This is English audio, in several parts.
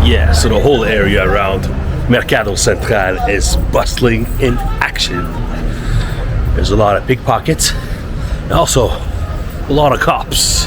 Yeah, so the whole area around Mercado Central is bustling in action. There's a lot of pickpockets and also a lot of cops.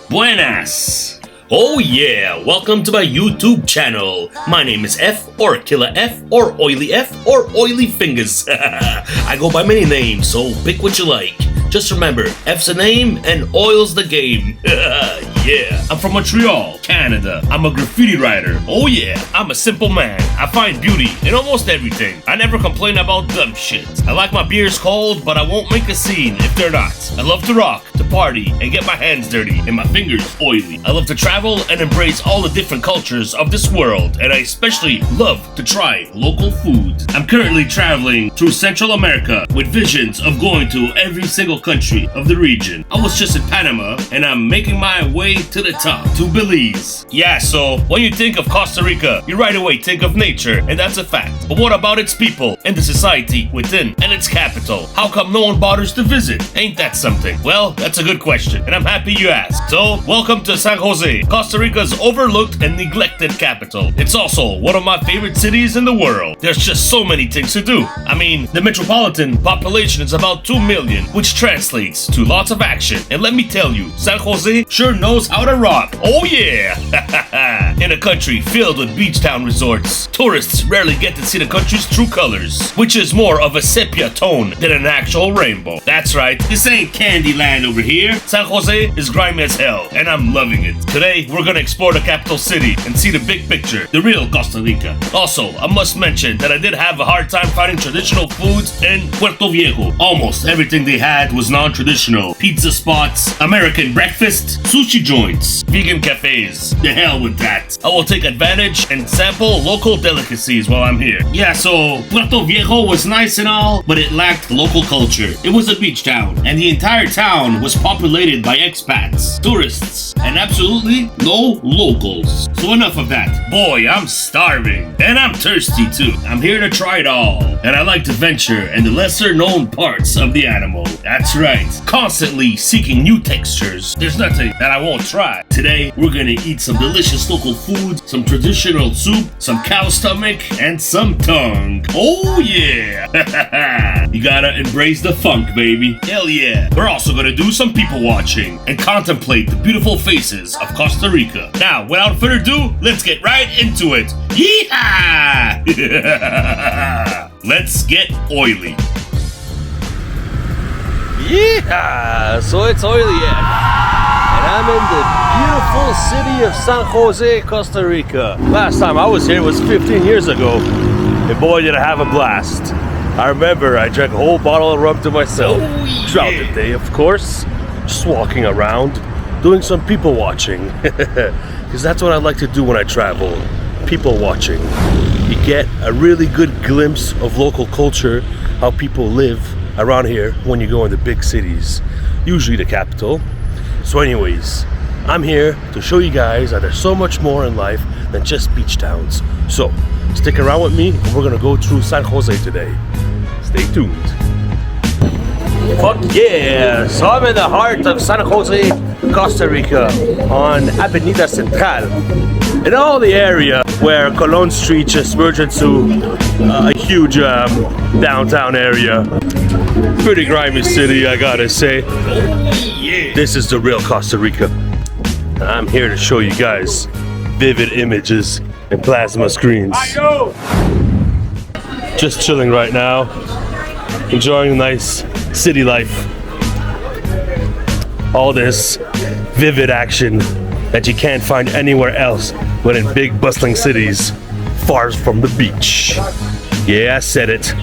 Buenas! Oh yeah, welcome to my YouTube channel. My name is F or Killer F or Oily F or Oily Fingers. I go by many names, so pick what you like. Just remember, F's a name and oil's the game. Yeah, I'm from Montreal, Canada. I'm a graffiti writer. Oh yeah, I'm a simple man. I find beauty in almost everything. I never complain about dumb shit. I like my beers cold, but I won't make a scene if they're not. I love to rock, to party, and get my hands dirty and my fingers oily. I love to travel and embrace all the different cultures of this world, and I especially love to try local food. I'm currently traveling through Central America with visions of going to every single country of the region. I was just in Panama, and I'm making my way to the top, to Belize. Yeah, so when you think of Costa Rica, you right away think of nature, and that's a fact. But what about its people and the society within and its capital? How come no one bothers to visit? Ain't that something? Well, that's a good question, and I'm happy you asked. So, welcome to San José, Costa Rica's overlooked and neglected capital. It's also one of my favorite cities in the world. There's just so many things to do. I mean, the metropolitan population is about 2 million, which translates to lots of action. And let me tell you, San José sure knows how to rock. Oh yeah! In a country filled with beach town resorts, tourists rarely get to see the country's true colors, which is more of a sepia tone than an actual rainbow. That's right, this ain't Candyland over here. San José is grimy as hell, and I'm loving it. Today, we're gonna explore the capital city and see the big picture, the real Costa Rica. Also, I must mention that I did have a hard time finding traditional foods in Puerto Viejo. Almost everything they had was non-traditional. Pizza spots, American breakfast, sushi joints, vegan cafes. The hell with that. I will take advantage and sample local delicacies while I'm here. Yeah, so Puerto Viejo was nice and all, but it lacked local culture. It was a beach town, and the entire town was populated by expats, tourists, and absolutely no locals. So enough of that. Boy, I'm starving. And I'm thirsty too. I'm here to try it all. And I like to venture in the lesser known parts of the animal. That's right. Constantly seeking new textures. There's nothing that I won't try. Today, we're gonna eat some delicious local food, some traditional soup, some cow stomach, and some tongue. Oh yeah! You gotta embrace the funk, baby. Hell yeah. We're also gonna do some people watching and contemplate the beautiful faces of Costa Rica. Now, without further ado, let's get right into it. Yeehaw! Let's get oily. Yeah, so it's Oily F, and I'm in the beautiful city of San Jose, Costa Rica. Last time I was here was 15 years ago, and boy did I have a blast. I remember I drank a whole bottle of rum to myself throughout the day, of course, just walking around, doing some people watching, because that's what I like to do when I travel, people watching. You get a really good glimpse of local culture, how people live around here when you go in the big cities, usually the capital. So anyways, I'm here to show you guys that there's so much more in life than just beach towns. So stick around with me and we're gonna go through San Jose today. Stay tuned. Fuck yeah! So I'm in the heart of San Jose, Costa Rica, on Avenida Central, in all the area where Colón Street just merged into a huge downtown area. Pretty grimy city, I gotta say. This is the real Costa Rica. I'm here to show you guys vivid images and plasma screens. Just chilling right now, enjoying a nice city life. All this vivid action that you can't find anywhere else but in big bustling cities far from the beach. Yeah, I said it.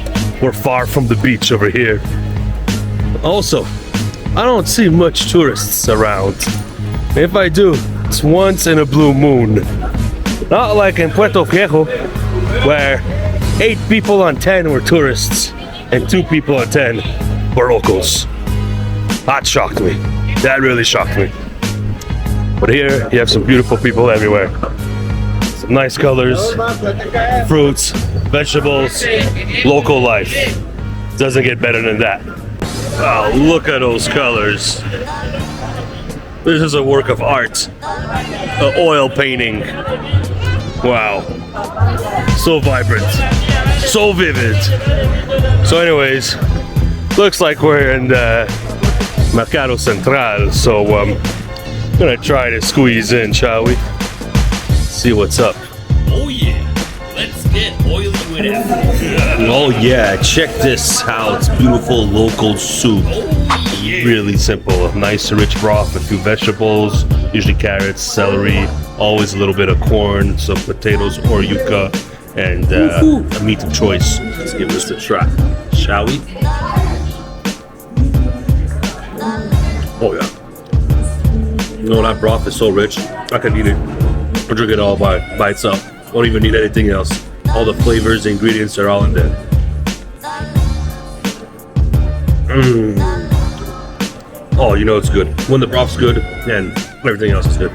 We're far from the beach over here. Also, I don't see much tourists around. If I do, it's once in a blue moon. Not like in Puerto Viejo, where 8 people on 10 were tourists and 2 people on 10 were locals. That shocked me. That really shocked me. But here, you have some beautiful people everywhere. Some nice colors, fruits, vegetables, local life. Doesn't get better than that. Oh, look at those colors. This is a work of art. An oil painting. Wow. So vibrant. So vivid. So anyways, looks like we're in the Mercado Central. So gonna try to squeeze in, shall we? See what's up. Oh yeah. Let's get oily with it. Oh yeah, check this out. Beautiful local soup. Oh, yeah. Really simple. A nice rich broth, a few vegetables, usually carrots, celery, always a little bit of corn, some potatoes or yuca, and a meat of choice. Let's give this a try, shall we? Oh yeah. You know, that broth is so rich, I could eat it. I'll drink it all by itself. Don't even need anything else. All the flavors, the ingredients are all in there. Oh, you know it's good. When the broth's good, and everything else is good.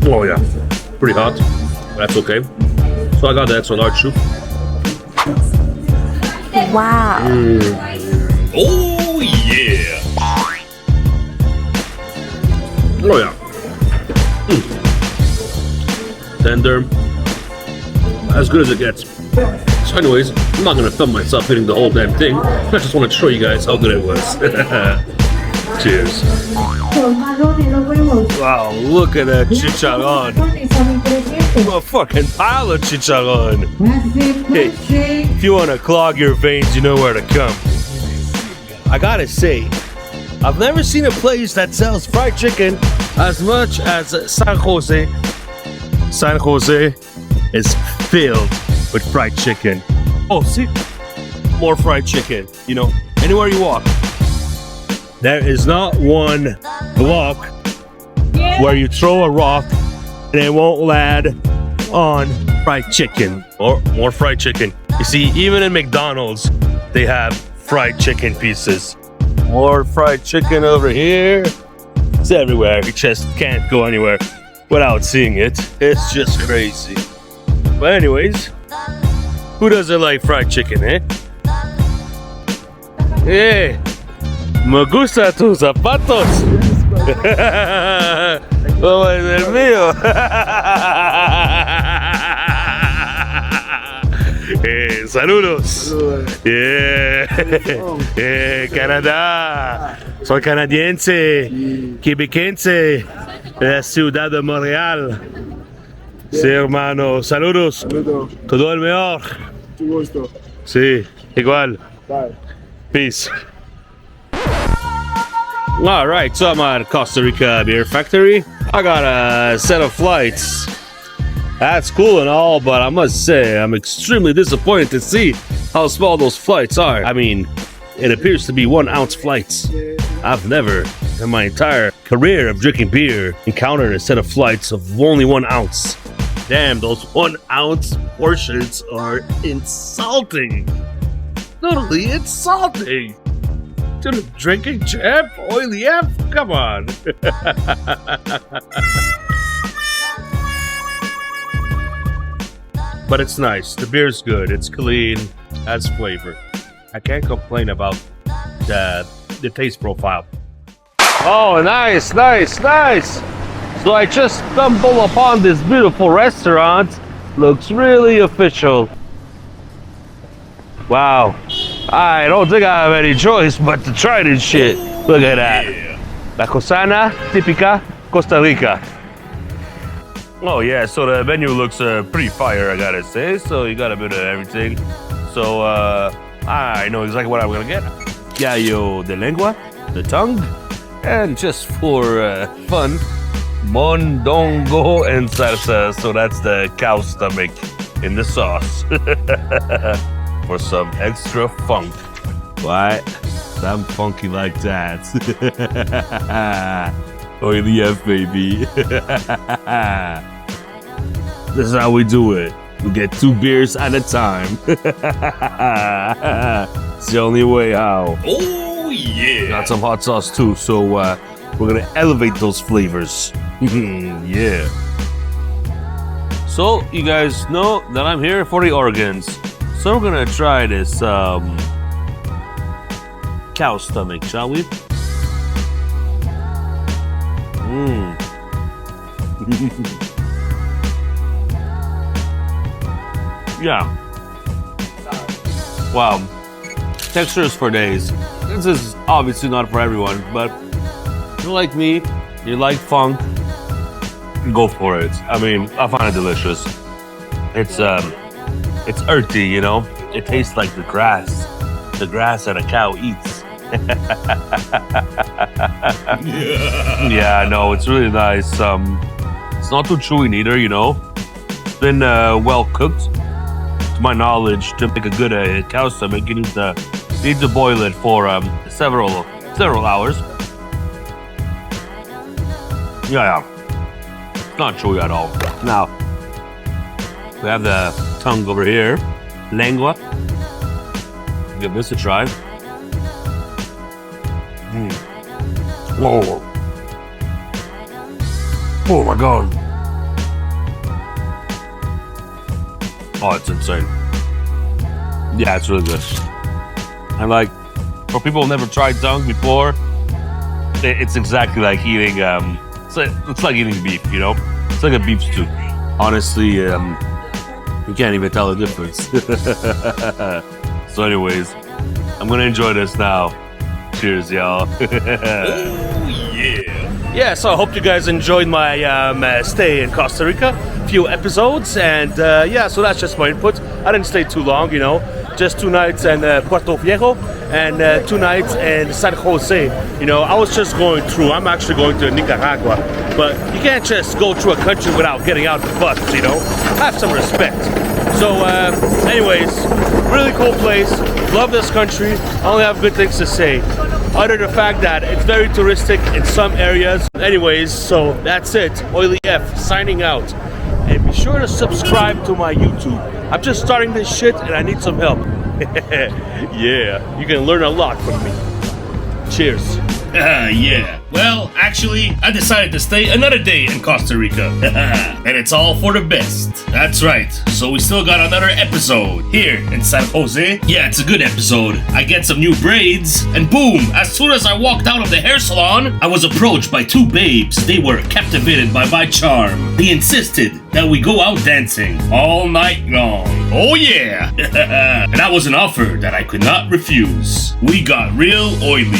Oh yeah, pretty hot. That's okay. So I got the extra large soup. Wow. Oh yeah. Oh yeah. Tender, as good as it gets. So anyways, I'm not gonna film myself eating the whole damn thing. I just wanted to show you guys how good it was. Cheers. Wow, look at that chicharron. A fucking pile of chicharron. Hey, if you wanna clog your veins, you know where to come. I gotta say, I've never seen a place that sells fried chicken as much as San Jose. San Jose is filled with fried chicken. Oh, see? More fried chicken. You know, anywhere you walk, there is not one block where you throw a rock and it won't land on fried chicken or more fried chicken. You see, even in McDonald's, they have fried chicken pieces. More fried chicken over here. It's everywhere. You just can't go anywhere without seeing it. It's just crazy. But anyways, who doesn't like fried chicken, eh? Hey, me gusta tus zapatos. Oh, es el mío. Saludos. Yeah. Canadá. Soy canadiense, quebequense, de la ciudad de Montreal. Sí, hermano. Saludos. Todo el mejor. Sí, igual. Bye. Peace. All right, so I'm at Costa Rica Beer Factory. I got a set of flights. That's cool and all, but I must say I'm extremely disappointed to see how small those flights are. I mean, it appears to be 1 ounce flights. I've never, in my entire career of drinking beer, encountered a set of flights of only 1 ounce. Damn, those 1 ounce portions are insulting. Totally insulting. To the drinking champ, oily F, come on. But it's nice. The beer's good. It's clean. Has flavor. I can't complain about the taste profile. Oh, nice. So I just stumbled upon this beautiful restaurant. Looks really official. Wow. I don't think I have any choice but to try this shit. Look at that. La Casona, Tipica, Costa Rica. Oh yeah, so the menu looks pretty fire, I gotta say. So you got a bit of everything. So I know exactly what I'm gonna get. Gallo de Lengua, the tongue, and just for fun, Mondongo and Salsa. So that's the cow stomach in the sauce. For some extra funk. What? I'm funky like that. Oily F, baby. This is how we do it. We get 2 beers at a time. It's the only way how. Oh yeah. Got some hot sauce too, so we're gonna elevate those flavors. Yeah. So you guys know that I'm here for the organs. So we're gonna try this cow stomach, shall we? Mmm. Yeah. Wow. Textures for days. This is obviously not for everyone, but if you like me, you like funk, go for it. I mean, I find it delicious. It's earthy, you know? It tastes like the grass that a cow eats. Yeah, no, it's really nice. It's not too chewy neither, you know? It's been well cooked. To my knowledge, to make a good cow stomach, you need to boil it for several hours. Yeah. It's not chewy at all. Now, we have the tongue over here. Lengua. Give this a try. Whoa. Oh my god. Oh, it's insane. Yeah, it's really good. And like, for people who never tried tongue before, it's exactly like eating, it's like eating beef, you know? It's like a beef stew. Honestly, you can't even tell the difference. So anyways, I'm gonna enjoy this now. Cheers, y'all. Oh, yeah. Yeah, so I hope you guys enjoyed my stay in Costa Rica. Few episodes, and yeah, so that's just my input. I didn't stay too long, you know. Just 2 nights in Puerto Viejo and 2 nights in San José. You know, I was just going through. I'm actually going to Nicaragua, but you can't just go through a country without getting out the bus, you know. Have some respect. So, anyways, really cool place. Love this country. I only have good things to say, other than the fact that it's very touristic in some areas. Anyways, so that's it. Oily F signing out. And be sure to subscribe to my YouTube. I'm just starting this shit and I need some help. Yeah, you can learn a lot from me. Cheers. Yeah. Well, actually, I decided to stay another day in Costa Rica. And it's all for the best. That's right. So we still got another episode here in San Jose. Yeah, it's a good episode. I get some new braids, and boom, as soon as I walked out of the hair salon, I was approached by 2 babes. They were captivated by my charm. They insisted that we go out dancing all night long. Oh yeah. And that was an offer that I could not refuse. We got real oily.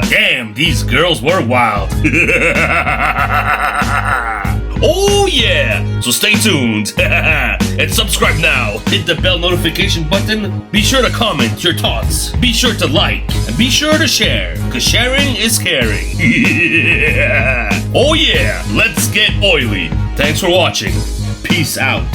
Damn, these girls were wild. Oh yeah! So stay tuned and subscribe now. Hit the bell notification button. Be sure to comment your thoughts. Be sure to like and be sure to share, cause sharing is caring. Oh yeah! Let's get oily. Thanks for watching. Peace out.